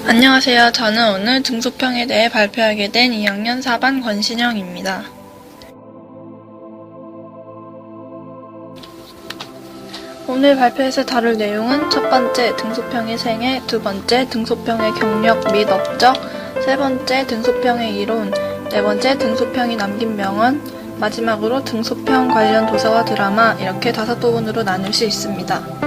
안녕하세요. 저는 오늘 등소평에 대해 발표하게 된 2학년 4반 권신영입니다. 오늘 발표에서 다룰 내용은 첫 번째, 등소평의 생애, 두 번째, 등소평의 경력 및 업적, 세 번째, 등소평의 이론, 네 번째, 등소평이 남긴 명언, 마지막으로 등소평 관련 도서와 드라마, 이렇게 5부분으로 나눌 수 있습니다.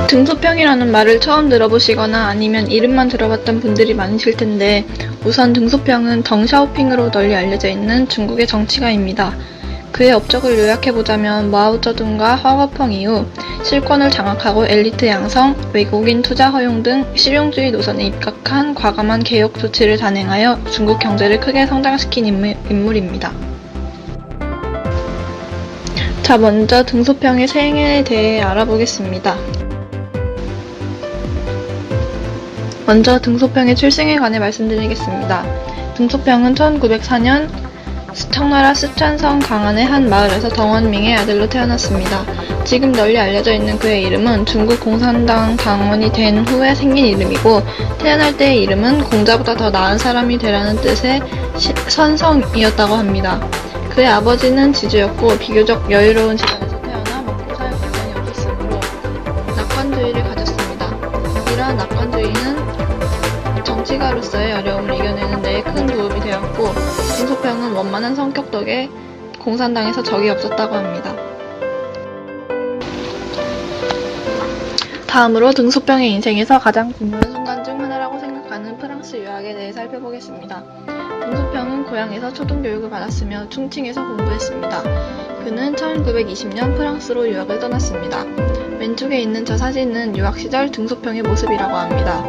등소평이라는 말을 처음 들어보시거나 아니면 이름만 들어봤던 분들이 많으실 텐데, 우선 등소평은 덩샤오핑으로 널리 알려져 있는 중국의 정치가입니다. 그의 업적을 요약해보자면 마오쩌둥과 화거펑 이후 실권을 장악하고 엘리트 양성, 외국인 투자 허용 등 실용주의 노선에 입각한 과감한 개혁 조치를 단행하여 중국 경제를 크게 성장시킨 인물입니다. 자, 먼저 등소평의 생애에 대해 알아보겠습니다. 먼저 등소평의 출생에 관해 말씀드리겠습니다. 등소평은 1904년 청나라 스촨성 강안의 한 마을에서 덩원밍의 아들로 태어났습니다. 지금 널리 알려져 있는 그의 이름은 중국 공산당 당원이 된 후에 생긴 이름이고, 태어날 때의 이름은 공자보다 더 나은 사람이 되라는 뜻의 선성이었다고 합니다. 그의 아버지는 지주였고 비교적 여유로운 집안에서 태어나 먹고 살 공간이 없었으므로 낙관주의를 가졌습니다. 이러한 낙관주의는 정치가로서의 어려움을 이겨내는 데에 큰 도움이 되었고, 등소평은 원만한 성격 덕에 공산당에서 적이 없었다고 합니다. 다음으로 등소평의 인생에서 가장 중요한 순간 중 하나라고 생각하는 프랑스 유학에 대해 살펴보겠습니다. 등소평은 고향에서 초등교육을 받았으며 충칭에서 공부했습니다. 그는 1920년 프랑스로 유학을 떠났습니다. 왼쪽에 있는 저 사진은 유학 시절 등소평의 모습이라고 합니다.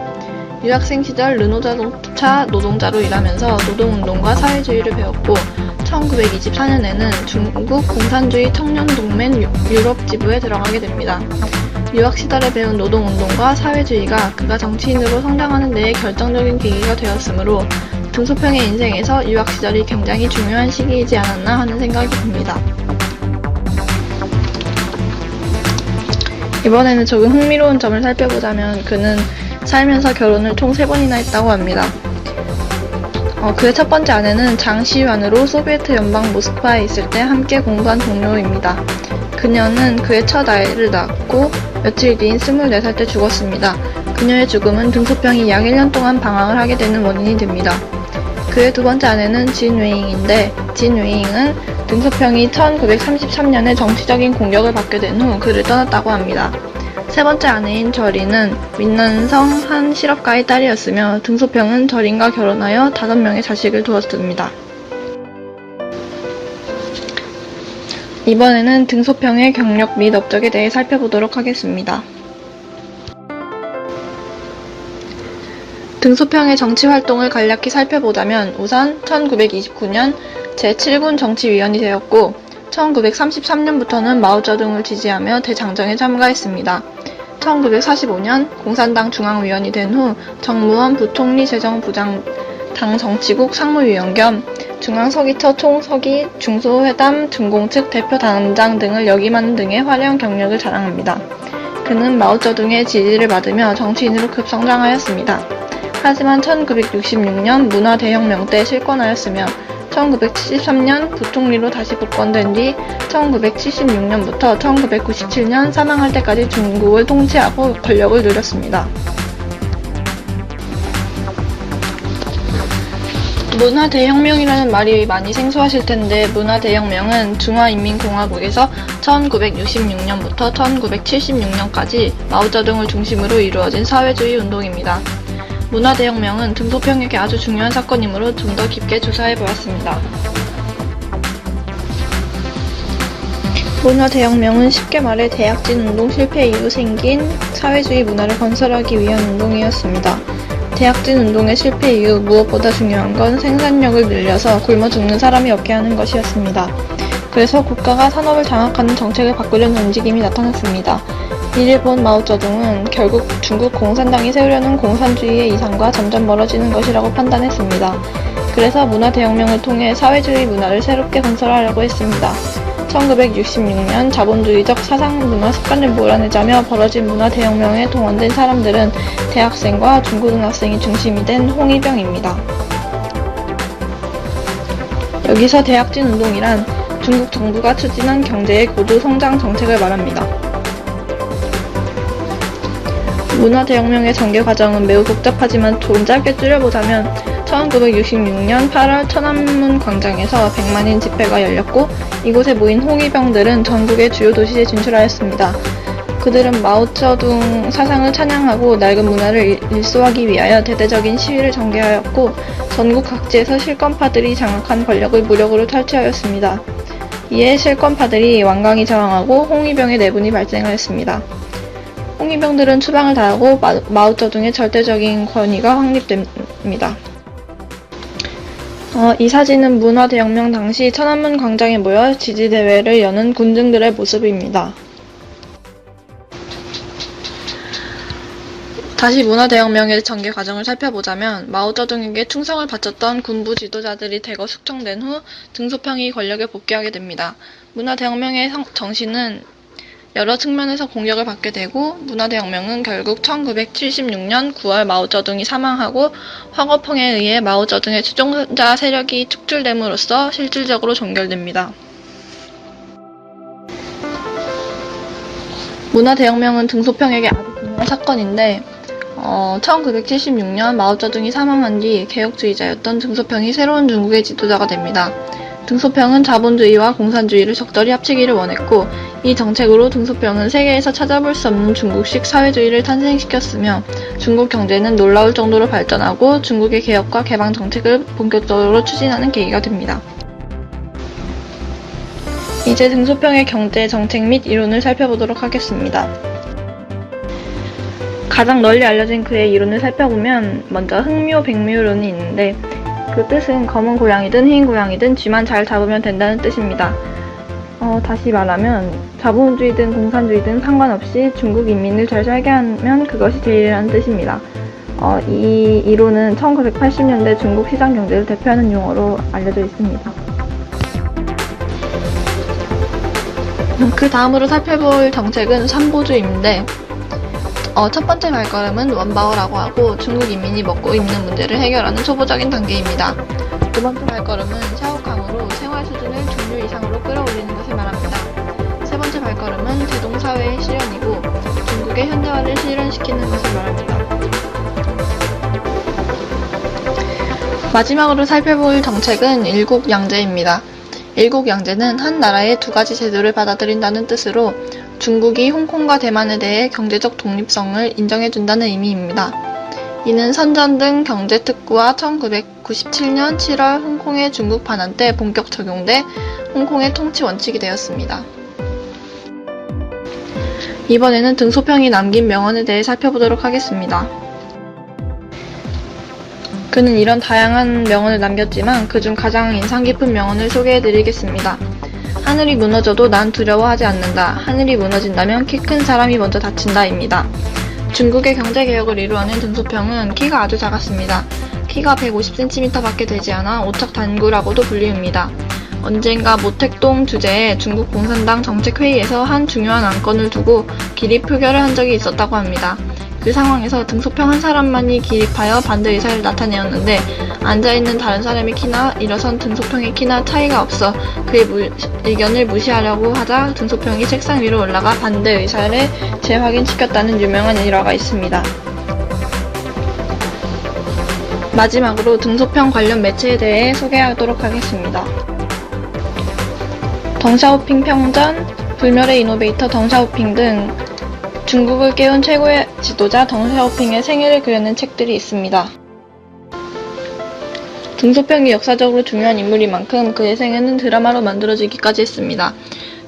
유학생 시절 르노자동차 노동자로 일하면서 노동운동과 사회주의를 배웠고, 1924년에는 중국 공산주의 청년동맹 유럽 지부에 들어가게 됩니다. 유학 시절에 배운 노동운동과 사회주의가 그가 정치인으로 성장하는 데에 결정적인 계기가 되었으므로 등소평의 인생에서 유학 시절이 굉장히 중요한 시기이지 않았나 하는 생각이 듭니다. 이번에는 조금 흥미로운 점을 살펴보자면, 그는 살면서 결혼을 총 3번이나 했다고 합니다. 그의 첫 번째 아내는 장시환으로 소비에트 연방 모스크바에 있을 때 함께 공부한 동료입니다. 그녀는 그의 첫 아이를 낳았고 며칠 뒤인 24살 때 죽었습니다. 그녀의 죽음은 등소평이 약 1년 동안 방황을 하게 되는 원인이 됩니다. 그의 두 번째 아내는 진웨잉인데, 진웨잉은 등소평이 1933년에 정치적인 공격을 받게 된 후 그를 떠났다고 합니다. 세 번째 아내인 절인은 민난성 한 실업가의 딸이었으며, 등소평은 절인과 결혼하여 5명의 자식을 두었습니다. 이번에는 등소평의 경력 및 업적에 대해 살펴보도록 하겠습니다. 등소평의 정치활동을 간략히 살펴보자면, 우선 1929년 제7군 정치위원이 되었고, 1933년부터는 마오쩌둥을 지지하며 대장정에 참가했습니다. 1945년 공산당 중앙위원이 된 후 정무원 부총리 재정부장 당 정치국 상무위원 겸 중앙서기처 총서기 중소회담 중공측 대표 단장 등을 역임하는 등의 화려한 경력을 자랑합니다. 그는 마오쩌둥의 지지를 받으며 정치인으로 급성장하였습니다. 하지만 1966년 문화대혁명 때 실권하였으며 1973년 부총리로 다시 복권된 뒤 1976년부터 1997년 사망할 때까지 중국을 통치하고 권력을 누렸습니다. 문화대혁명이라는 말이 많이 생소하실 텐데, 문화대혁명은 중화인민공화국에서 1966년부터 1976년까지 마오쩌둥을 중심으로 이루어진 사회주의 운동입니다. 문화대혁명은 등소평에게 아주 중요한 사건이므로 좀 더 깊게 조사해보았습니다. 문화대혁명은 쉽게 말해 대약진 운동 실패 이후 생긴 사회주의 문화를 건설하기 위한 운동이었습니다. 대약진 운동의 실패 이후 무엇보다 중요한 건 생산력을 늘려서 굶어 죽는 사람이 없게 하는 것이었습니다. 그래서 국가가 산업을 장악하는 정책을 바꾸려는 움직임이 나타났습니다. 이를 본 마오쩌둥은 결국 중국 공산당이 세우려는 공산주의의 이상과 점점 멀어지는 것이라고 판단했습니다. 그래서 문화대혁명을 통해 사회주의 문화를 새롭게 건설하려고 했습니다. 1966년 자본주의적 사상 문화 습관을 몰아내자며 벌어진 문화 대혁명에 동원된 사람들은 대학생과 중고등학생이 중심이 된 홍위병입니다. 여기서 대학진 운동이란 중국 정부가 추진한 경제의 고도 성장 정책을 말합니다. 문화 대혁명의 전개 과정은 매우 복잡하지만 조금 짧게 줄여보자면 1966년 8월 천안문 광장에서 100만인 집회가 열렸고 이곳에 모인 홍위병들은 전국의 주요 도시에 진출하였습니다. 그들은 마오쩌둥 사상을 찬양하고 낡은 문화를 일소하기 위하여 대대적인 시위를 전개하였고 전국 각지에서 실권파들이 장악한 권력을 무력으로 탈취하였습니다. 이에 실권파들이 완강히 저항하고 홍위병의 내분이 발생하였습니다. 홍위병들은 추방을 당하고 마오쩌둥의 절대적인 권위가 확립됩니다. 이 사진은 문화대혁명 당시 천안문 광장에 모여 지지대회를 여는 군중들의 모습입니다. 다시 문화대혁명의 전개 과정을 살펴보자면 마오쩌둥에게 충성을 바쳤던 군부 지도자들이 대거 숙청된 후 등소평이 권력에 복귀하게 됩니다. 문화대혁명의 정신은 여러 측면에서 공격을 받게 되고 문화대혁명은 결국 1976년 9월 마오쩌둥이 사망하고 황업홍에 의해 마오쩌둥의 추종자 세력이 축출됨으로써 실질적으로 종결됩니다. 문화대혁명은 등소평에게 아주 중요한 사건인데 1976년 마오쩌둥이 사망한 뒤 개혁주의자였던 등소평이 새로운 중국의 지도자가 됩니다. 등소평은 자본주의와 공산주의를 적절히 합치기를 원했고 이 정책으로 등소평은 세계에서 찾아볼 수 없는 중국식 사회주의를 탄생시켰으며 중국 경제는 놀라울 정도로 발전하고 중국의 개혁과 개방 정책을 본격적으로 추진하는 계기가 됩니다. 이제 등소평의 경제 정책 및 이론을 살펴보도록 하겠습니다. 가장 널리 알려진 그의 이론을 살펴보면 먼저 흑묘백묘론이 있는데 그 뜻은 검은 고양이든 흰 고양이든 쥐만 잘 잡으면 된다는 뜻입니다. 다시 말하면 자본주의든 공산주의든 상관없이 중국 인민을 잘 살게 하면 그것이 제일이라는 뜻입니다. 이 이론은 1980년대 중국 시장 경제를 대표하는 용어로 알려져 있습니다. 그 다음으로 살펴볼 정책은 삼보주의인데 첫 번째 발걸음은 원바오라고 하고 중국 인민이 먹고 입는 문제를 해결하는 초보적인 단계입니다. 두 번째 발걸음은 샤오캉으로 생활 수준을 중류 이상으로 끌어올리는 것을 말합니다. 세 번째 발걸음은 제동사회의 실현이고 중국의 현대화를 실현시키는 것을 말합니다. 마지막으로 살펴볼 정책은 일국양제입니다. 일국양제는 한 나라의 두 가지 제도를 받아들인다는 뜻으로 중국이 홍콩과 대만에 대해 경제적 독립성을 인정해준다는 의미입니다. 이는 선전 등 경제특구와 1997년 7월 홍콩의 중국 반환 때 본격 적용돼 홍콩의 통치 원칙이 되었습니다. 이번에는 등소평이 남긴 명언에 대해 살펴보도록 하겠습니다. 그는 이런 다양한 명언을 남겼지만 그중 가장 인상 깊은 명언을 소개해드리겠습니다. 하늘이 무너져도 난 두려워하지 않는다. 하늘이 무너진다면 키 큰 사람이 먼저 다친다입니다. 중국의 경제개혁을 이루어낸 등소평은 키가 아주 작았습니다. 키가 150cm 밖에 되지 않아 오척단구라고도 불리웁니다. 언젠가 모택동 주재의 중국 공산당 정책회의에서 한 중요한 안건을 두고 기립 표결을 한 적이 있었다고 합니다. 그 상황에서 등소평 한 사람만이 기립하여 반대 의사를 나타내었는데 앉아있는 다른 사람의 키나 일어선 등소평의 키나 차이가 없어 그의 의견을 무시하려고 하자 등소평이 책상 위로 올라가 반대 의사를 재확인시켰다는 유명한 일화가 있습니다. 마지막으로 등소평 관련 매체에 대해 소개하도록 하겠습니다. 덩샤오핑 평전, 불멸의 이노베이터 덩샤오핑 등 중국을 깨운 최고의 지도자 덩샤오핑의 생애를 그려낸 책들이 있습니다. 등소평이 역사적으로 중요한 인물인 만큼 그의 생애는 드라마로 만들어지기까지 했습니다.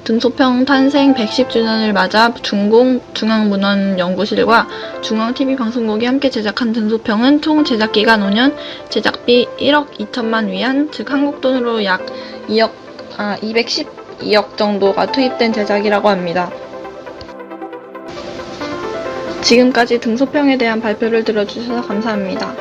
등소평 탄생 110주년을 맞아 중공 중앙문헌연구실과 중앙TV방송국이 함께 제작한 등소평은 총 제작기간 5년, 제작비 1억 2천만 위안, 즉 한국돈으로 약 212억 정도가 투입된 제작이라고 합니다. 지금까지 등소평에 대한 발표를 들어주셔서 감사합니다.